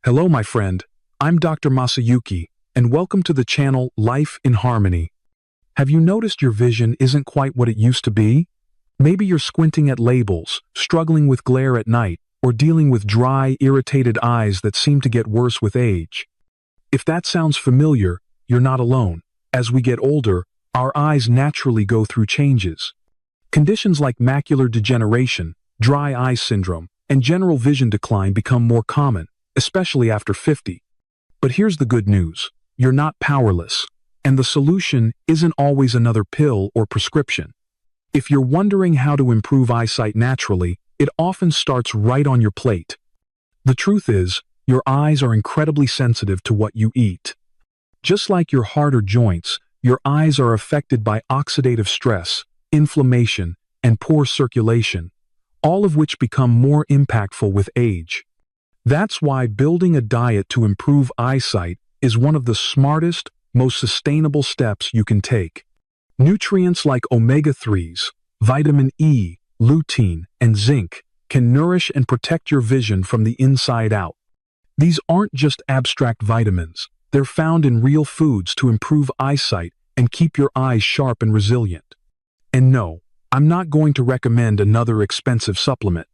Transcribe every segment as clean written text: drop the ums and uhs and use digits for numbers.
Hello, my friend. I'm Dr. Masayuki, and welcome to the channel Life in Harmony. Have you noticed your vision isn't quite what it used to be? Maybe you're squinting at labels, struggling with glare at night, or dealing with dry, irritated eyes that seem to get worse with age. If that sounds familiar, you're not alone. As we get older, our eyes naturally go through changes. Conditions like macular degeneration, dry eye syndrome, and general vision decline become more common, especially after 50. But here's the good news. You're not powerless, and the solution isn't always another pill or prescription. If you're wondering how to improve eyesight naturally, it often starts right on your plate. The truth is, your eyes are incredibly sensitive to what you eat. Just like your heart or joints, your eyes are affected by oxidative stress, inflammation, and poor circulation, all of which become more impactful with age. That's why building a diet to improve eyesight is one of the smartest, most sustainable steps you can take. Nutrients like omega-3s, vitamin E, lutein, and zinc can nourish and protect your vision from the inside out. These aren't just abstract vitamins. They're found in real foods to improve eyesight and keep your eyes sharp and resilient. And no, I'm not going to recommend another expensive supplement.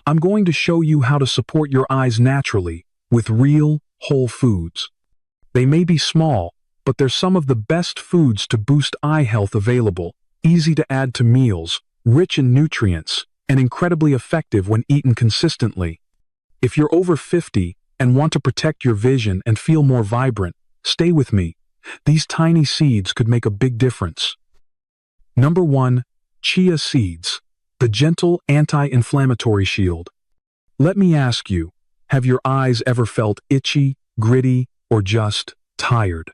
I'm going to show you how to support your eyes naturally with real, whole foods. They may be small, but they're some of the best foods to boost eye health available, easy to add to meals, rich in nutrients, and incredibly effective when eaten consistently. If you're over 50 and want to protect your vision and feel more vibrant, stay with me. These tiny seeds could make a big difference. Number 1. Chia seeds, the gentle anti-inflammatory shield. Let me ask you, have your eyes ever felt itchy, gritty, or just tired?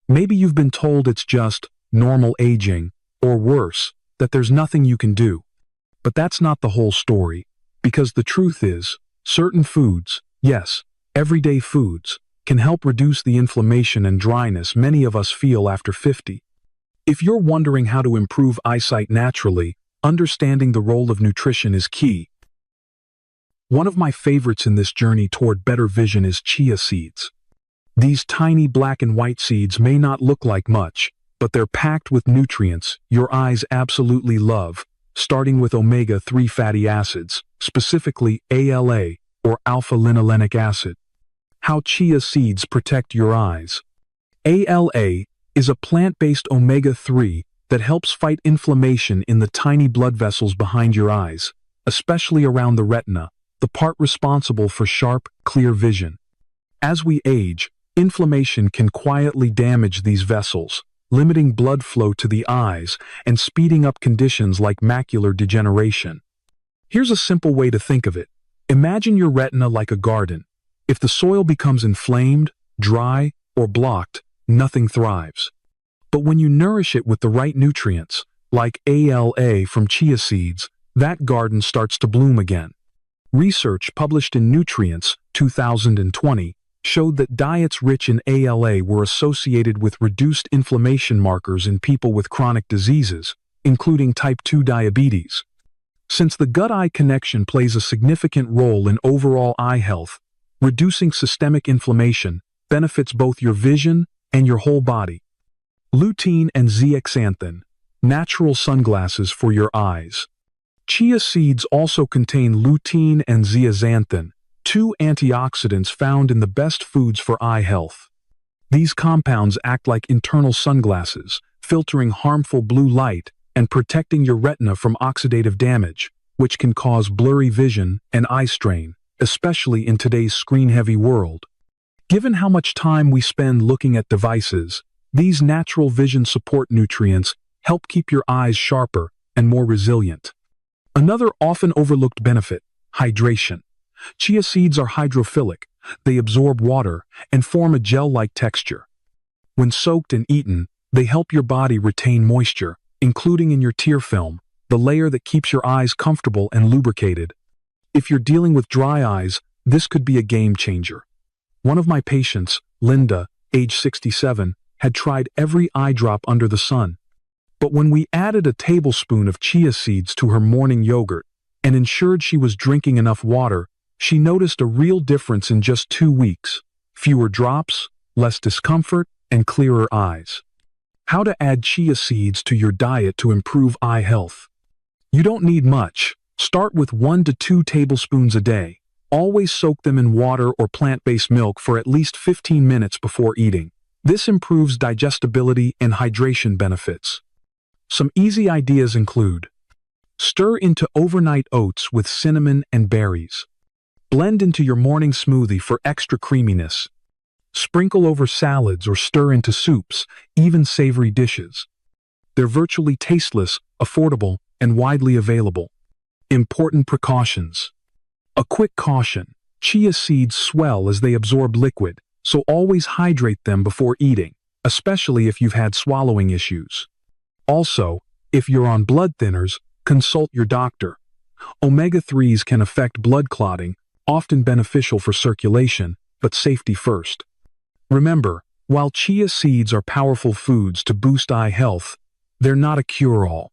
Maybe you've been told it's just normal aging, or worse, that there's nothing you can do. But that's not the whole story, because the truth is, certain foods, yes, everyday foods, can help reduce the inflammation and dryness many of us feel after 50. If you're wondering how to improve eyesight naturally, understanding the role of nutrition is key. One of my favorites in this journey toward better vision is chia seeds. These tiny black and white seeds may not look like much, but they're packed with nutrients your eyes absolutely love, starting with omega-3 fatty acids, specifically ALA, or alpha-linolenic acid. How chia seeds protect your eyes. ALA is a plant-based omega-3 that helps fight inflammation in the tiny blood vessels behind your eyes, especially around the retina, the part responsible for sharp, clear vision. As we age, inflammation can quietly damage these vessels, limiting blood flow to the eyes and speeding up conditions like macular degeneration. Here's a simple way to think of it. Imagine your retina like a garden. If the soil becomes inflamed, dry, or blocked, nothing thrives. But when you nourish it with the right nutrients, like ALA from chia seeds, that garden starts to bloom again. Research published in Nutrients 2020 showed that diets rich in ALA were associated with reduced inflammation markers in people with chronic diseases, including type 2 diabetes. Since the gut-eye connection plays a significant role in overall eye health, reducing systemic inflammation benefits both your vision and your whole body. Lutein and Zeaxanthin, natural sunglasses for your eyes. Chia seeds also contain lutein and zeaxanthin, two antioxidants found in the best foods for eye health. These compounds act like internal sunglasses, filtering harmful blue light and protecting your retina from oxidative damage, which can cause blurry vision and eye strain, especially in today's screen-heavy world. Given how much time we spend looking at devices, these natural vision support nutrients help keep your eyes sharper and more resilient. Another often overlooked benefit, hydration. Chia seeds are hydrophilic. They absorb water and form a gel-like texture. When soaked and eaten, they help your body retain moisture, including in your tear film, the layer that keeps your eyes comfortable and lubricated. If you're dealing with dry eyes, this could be a game changer. One of my patients, Linda, age 67, had tried every eye drop under the sun. But when we added a tablespoon of chia seeds to her morning yogurt and ensured she was drinking enough water, She noticed a real difference in just 2 weeks: fewer drops, less discomfort, and clearer eyes. How to add chia seeds to your diet to improve eye health. You don't need much. Start with 1 to 2 tablespoons a day. Always soak them in water or plant-based milk for at least 15 minutes before eating. This improves digestibility and hydration benefits. Some easy ideas include: stir into overnight oats with cinnamon and berries. Blend into your morning smoothie for extra creaminess. Sprinkle over salads or stir into soups, even savory dishes. They're virtually tasteless, affordable, and widely available. Important precautions. A quick caution: chia seeds swell as they absorb liquid, so always hydrate them before eating, especially if you've had swallowing issues. Also, if you're on blood thinners, consult your doctor. Omega-3s can affect blood clotting, often beneficial for circulation, but safety first. Remember, while chia seeds are powerful foods to boost eye health, they're not a cure-all.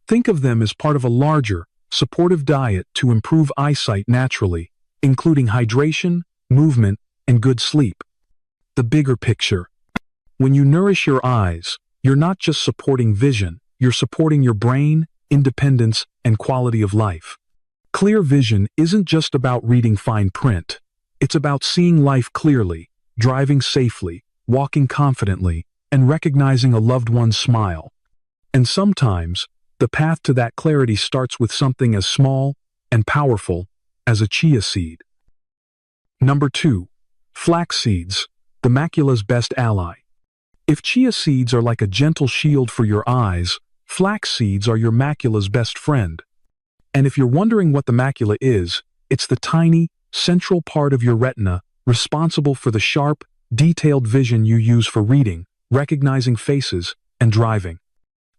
Think of them as part of a larger, supportive diet to improve eyesight naturally, including hydration, movement, and good sleep. The bigger picture. When you nourish your eyes, you're not just supporting vision, you're supporting your brain, independence, and quality of life. Clear vision isn't just about reading fine print. It's about seeing life clearly, driving safely, walking confidently, and recognizing a loved one's smile. And sometimes, the path to that clarity starts with something as small and powerful as a chia seed. Number 2. Flax seeds, the macula's best ally. If chia seeds are like a gentle shield for your eyes, flax seeds are your macula's best friend. And if you're wondering what the macula is, it's the tiny, central part of your retina responsible for the sharp, detailed vision you use for reading, recognizing faces, and driving.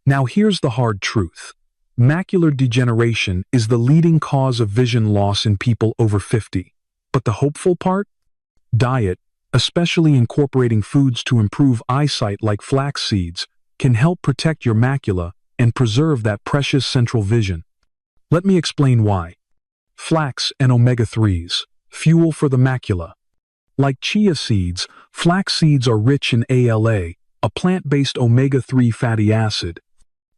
Now here's the hard truth. Macular degeneration is the leading cause of vision loss in people over 50. But the hopeful part? Diet, especially incorporating foods to improve eyesight like flax seeds, can help protect your macula and preserve that precious central vision. Let me explain why. Flax and omega-3s, fuel for the macula. Like chia seeds, flax seeds are rich in ALA, a plant-based omega-3 fatty acid.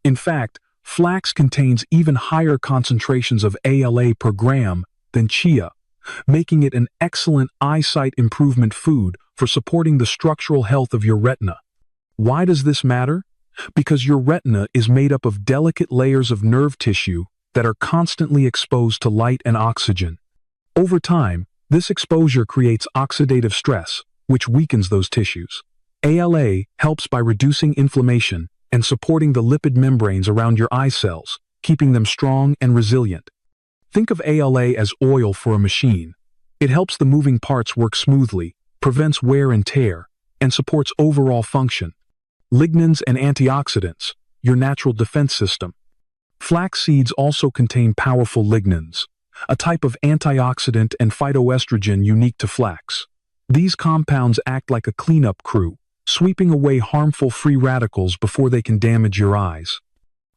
In fact, flax contains even higher concentrations of ALA per gram than chia, making it an excellent eyesight improvement food for supporting the structural health of your retina. Why does this matter? Because your retina is made up of delicate layers of nerve tissue that are constantly exposed to light and oxygen. Over time, this exposure creates oxidative stress, which weakens those tissues. ALA helps by reducing inflammation and supporting the lipid membranes around your eye cells, keeping them strong and resilient. Think of ALA as oil for a machine. It helps the moving parts work smoothly, prevents wear and tear, and supports overall function. Lignans and antioxidants, your natural defense system. Flax seeds also contain powerful lignans, a type of antioxidant and phytoestrogen unique to flax. These compounds act like a cleanup crew, sweeping away harmful free radicals before they can damage your eyes.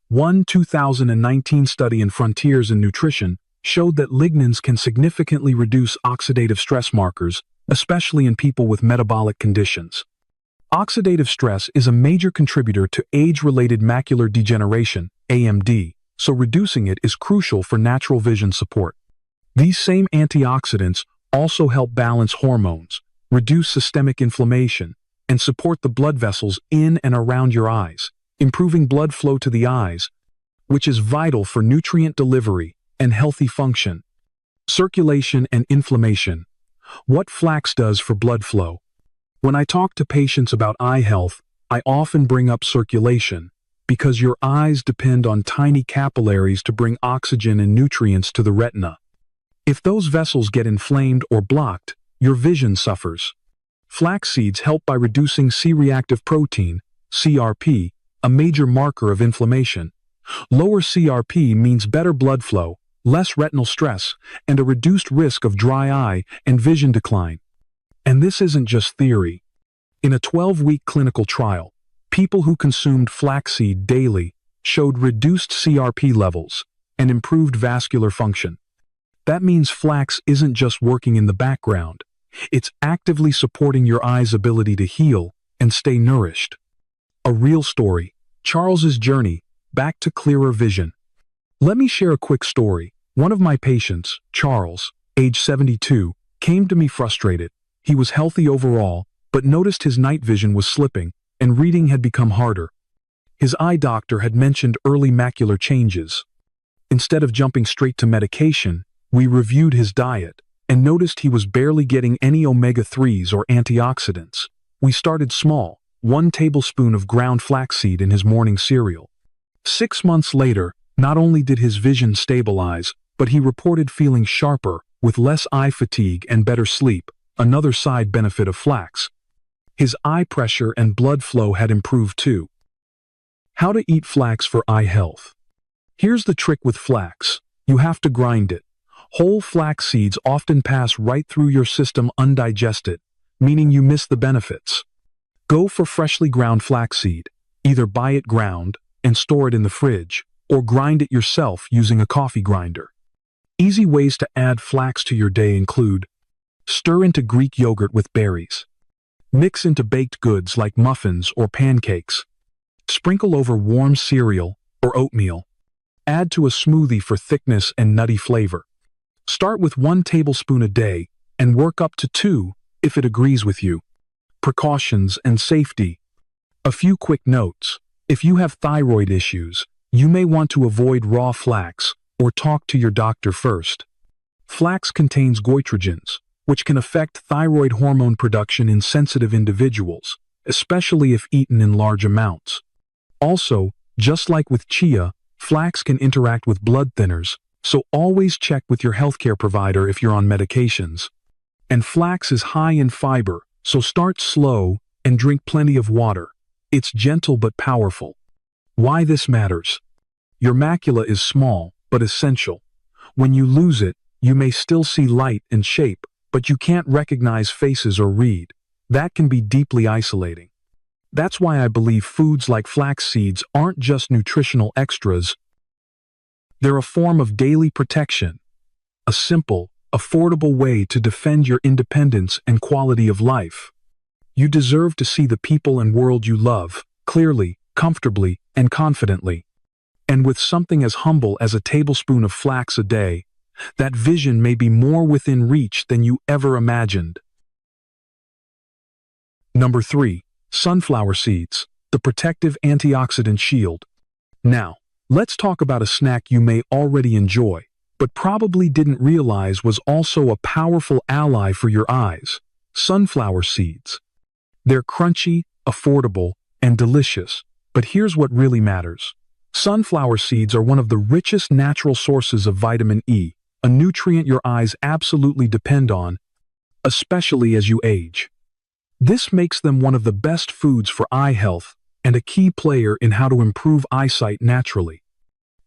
One 2019 study in Frontiers in Nutrition showed that lignans can significantly reduce oxidative stress markers, especially in people with metabolic conditions. Oxidative stress is a major contributor to age-related macular degeneration, AMD, so reducing it is crucial for natural vision support. These same antioxidants also help balance hormones, reduce systemic inflammation, and support the blood vessels in and around your eyes, improving blood flow to the eyes, which is vital for nutrient delivery and healthy function. Circulation and inflammation. What flax does for blood flow. When I talk to patients about eye health, I often bring up circulation, because your eyes depend on tiny capillaries to bring oxygen and nutrients to the retina. If those vessels get inflamed or blocked, your vision suffers. Flax seeds help by reducing C-reactive protein, CRP, a major marker of inflammation. Lower CRP means better blood flow, less retinal stress, and a reduced risk of dry eye and vision decline. And this isn't just theory. In a 12-week clinical trial, people who consumed flaxseed daily showed reduced CRP levels and improved vascular function. that means flax isn't just working in the background. It's actively supporting your eye's ability to heal and stay nourished. A real story, Charles's journey back to clearer vision. Let me share a quick story. One of my patients, Charles, age 72, came to me frustrated. He was healthy overall, but noticed his night vision was slipping, and reading had become harder. His eye doctor had mentioned early macular changes. Instead of jumping straight to medication, we reviewed his diet and noticed he was barely getting any omega-3s or antioxidants. We started small, 1 tablespoon of ground flaxseed in his morning cereal. 6 months later, not only did his vision stabilize, but he reported feeling sharper, with less eye fatigue and better sleep, another side benefit of flax. His eye pressure and blood flow had improved too. How to eat flax for eye health. Here's the trick with flax. You have to grind it. Whole flax seeds often pass right through your system undigested, meaning you miss the benefits. Go for freshly ground flaxseed. Either buy it ground and store it in the fridge, or grind it yourself using a coffee grinder. Easy ways to add flax to your day include: stir into Greek yogurt with berries. Mix into baked goods like muffins or pancakes. Sprinkle over warm cereal or oatmeal. Add to a smoothie for thickness and nutty flavor. Start with 1 tablespoon a day and work up to 2 if it agrees with you. Precautions and safety. A few quick notes. If you have thyroid issues, you may want to avoid raw flax or talk to your doctor first. Flax contains goitrogens, which can affect thyroid hormone production in sensitive individuals, especially if eaten in large amounts. Also, just like with chia, flax can interact with blood thinners, so always check with your healthcare provider if you're on medications. And flax is high in fiber, so start slow and drink plenty of water. It's gentle but powerful. Why this matters? Your macula is small, but essential. When you lose it, you may still see light and shape, but you can't recognize faces or read. That can be deeply isolating. That's why I believe foods like flax seeds aren't just nutritional extras. They're a form of daily protection, a simple, affordable way to defend your independence and quality of life. You deserve to see the people and world you love, clearly, comfortably, and confidently. And with something as humble as a tablespoon of flax a day, that vision may be more within reach than you ever imagined. Number 3. Sunflower seeds, the protective antioxidant shield. Now, let's talk about a snack you may already enjoy, but probably didn't realize was also a powerful ally for your eyes: sunflower seeds. They're crunchy, affordable, and delicious, but here's what really matters. Sunflower seeds are one of the richest natural sources of vitamin E, a nutrient your eyes absolutely depend on, especially as you age. This makes them one of the best foods for eye health and a key player in how to improve eyesight naturally.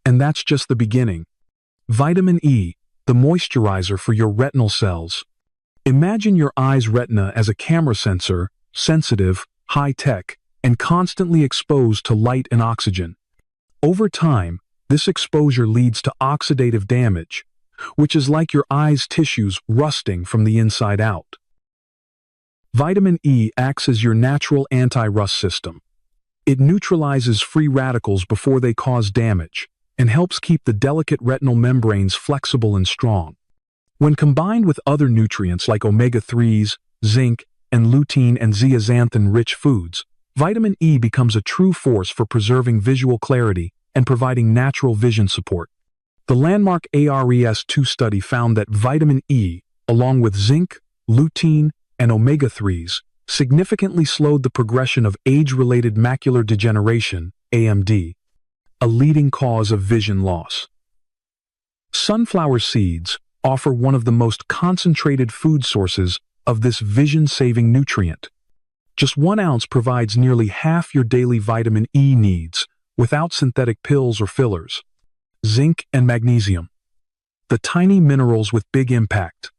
And that's just the beginning. Vitamin E, the moisturizer for your retinal cells. Imagine your eye's retina as a camera sensor, sensitive, high-tech, and constantly exposed to light and oxygen. Over time, this exposure leads to oxidative damage, which is like your eye's tissues rusting from the inside out. Vitamin E acts as your natural anti-rust system. It neutralizes free radicals before they cause damage, and helps keep the delicate retinal membranes flexible and strong. When combined with other nutrients like omega-3s, zinc, and lutein and zeaxanthin-rich foods, vitamin E becomes a true force for preserving visual clarity and providing natural vision support. The landmark ARES-2 study found that vitamin E, along with zinc, lutein, and omega-3s, significantly slowed the progression of age-related macular degeneration, AMD, a leading cause of vision loss. Sunflower seeds offer one of the most concentrated food sources of this vision-saving nutrient. Just 1 ounce provides nearly half your daily vitamin E needs, without synthetic pills or fillers. Zinc and magnesium, the tiny minerals with big impact.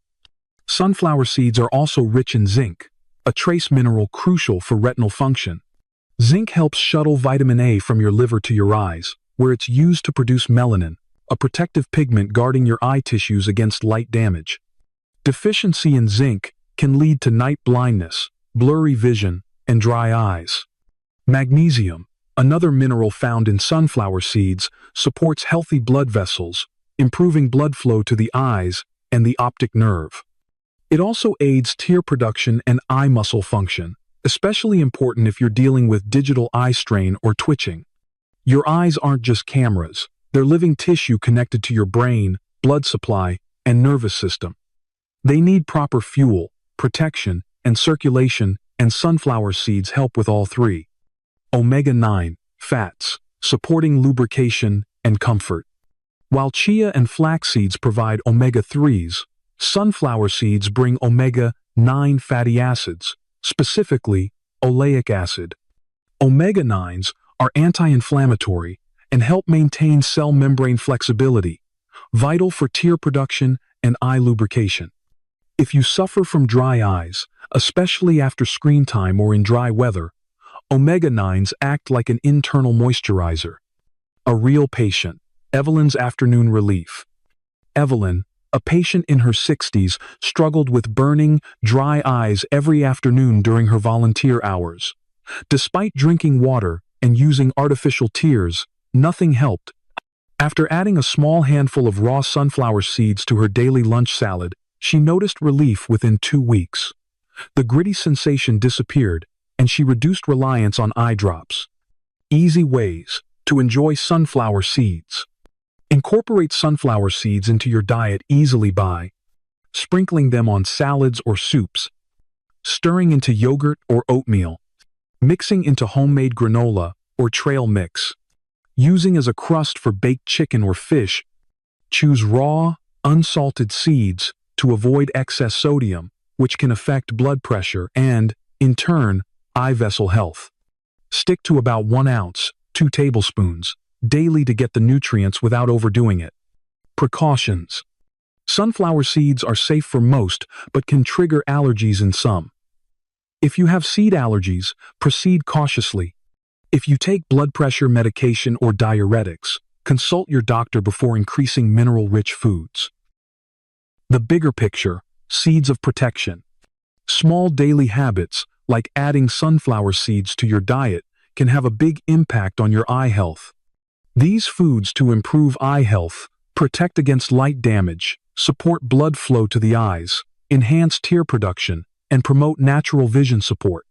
Sunflower seeds are also rich in zinc, a trace mineral crucial for retinal function. Zinc helps shuttle vitamin A from your liver to your eyes, where it's used to produce melanin, a protective pigment guarding your eye tissues against light damage. Deficiency in zinc can lead to night blindness, blurry vision, and dry eyes. Magnesium, another mineral found in sunflower seeds, supports healthy blood vessels, improving blood flow to the eyes and the optic nerve. It also aids tear production and eye muscle function, especially important if you're dealing with digital eye strain or twitching. Your eyes aren't just cameras, they're living tissue connected to your brain, blood supply, and nervous system. They need proper fuel, protection, and circulation, and sunflower seeds help with all three. Omega-9, fats, supporting lubrication and comfort. While chia and flax seeds provide omega-3s, sunflower seeds bring omega-9 fatty acids, specifically oleic acid. Omega-9s are anti-inflammatory and help maintain cell membrane flexibility, vital for tear production and eye lubrication. If you suffer from dry eyes, especially after screen time or in dry weather, omega-9s act like an internal moisturizer. A real patient, Evelyn's afternoon relief. Evelyn, a patient in her 60s, struggled with burning, dry eyes every afternoon during her volunteer hours. Despite drinking water and using artificial tears, nothing helped. After adding a small handful of raw sunflower seeds to her daily lunch salad, she noticed relief within 2 weeks. The gritty sensation disappeared, and she reduced reliance on eye drops. Easy ways to enjoy sunflower seeds. Incorporate sunflower seeds into your diet easily by sprinkling them on salads or soups, stirring into yogurt or oatmeal, mixing into homemade granola or trail mix, using as a crust for baked chicken or fish. Choose raw, unsalted seeds to avoid excess sodium, which can affect blood pressure and, in turn, eye vessel health. Stick to about 1 ounce, 2 tablespoons, daily to get the nutrients without overdoing it. Precautions. Sunflower seeds are safe for most, but can trigger allergies in some. If you have seed allergies, proceed cautiously. If you take blood pressure medication or diuretics, consult your doctor before increasing mineral-rich foods. The bigger picture, seeds of protection. Small daily habits, like adding sunflower seeds to your diet, can have a big impact on your eye health. These foods to improve eye health, protect against light damage, support blood flow to the eyes, enhance tear production, and promote natural vision support.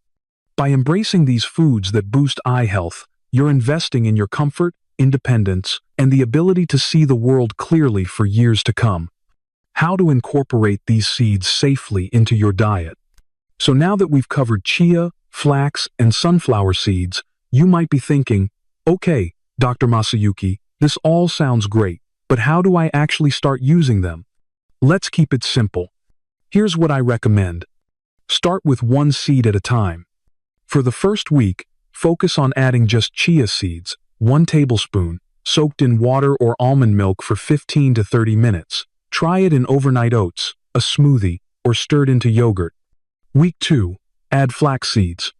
By embracing these foods that boost eye health, you're investing in your comfort, independence, and the ability to see the world clearly for years to come. How to incorporate these seeds safely into your diet. So now that we've covered chia, flax, and sunflower seeds, you might be thinking, okay, Dr. Masayuki, this all sounds great, but how do I actually start using them? Let's keep it simple. Here's what I recommend. Start with 1 seed at a time. For the first week, focus on adding just chia seeds, 1 tablespoon, soaked in water or almond milk for 15 to 30 minutes. Try it in overnight oats, a smoothie, or stirred into yogurt. Week 2, add flax seeds.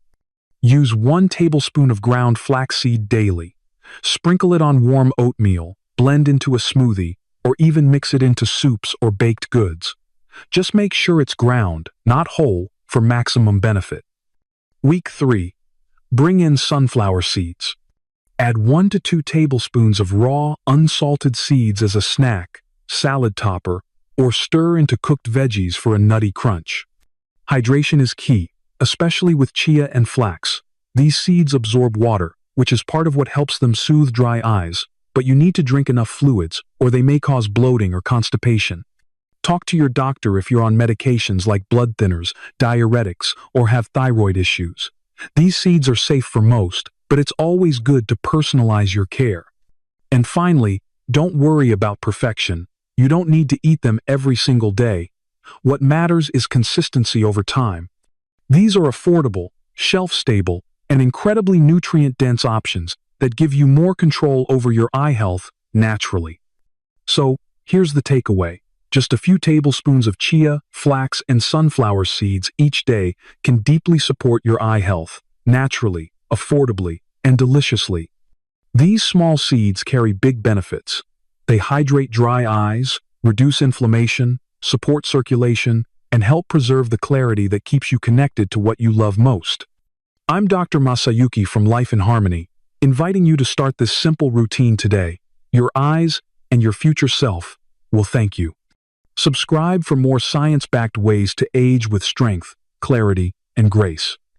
Use 1 tablespoon of ground flaxseed daily. Sprinkle it on warm oatmeal, blend into a smoothie, or even mix it into soups or baked goods. Just make sure it's ground, not whole, for maximum benefit. Week 3, bring in sunflower seeds. Add 1 to 2 tablespoons of raw, unsalted seeds as a snack, salad topper, or stir into cooked veggies for a nutty crunch. Hydration is key, especially with chia and flax. These seeds absorb water, which is part of what helps them soothe dry eyes, but you need to drink enough fluids, or they may cause bloating or constipation. Talk to your doctor if you're on medications like blood thinners, diuretics, or have thyroid issues. These seeds are safe for most, but it's always good to personalize your care. And finally, don't worry about perfection. You don't need to eat them every single day. What matters is consistency over time. These are affordable, shelf-stable, and incredibly nutrient-dense options that give you more control over your eye health naturally. So, here's the takeaway. Just a few tablespoons of chia, flax, and sunflower seeds each day can deeply support your eye health, naturally, affordably, and deliciously. These small seeds carry big benefits. They hydrate dry eyes, reduce inflammation, support circulation, and help preserve the clarity that keeps you connected to what you love most. I'm Dr. Masayuki from Life in Harmony, inviting you to start this simple routine today. Your eyes and your future self will thank you. Subscribe for more science-backed ways to age with strength, clarity, and grace.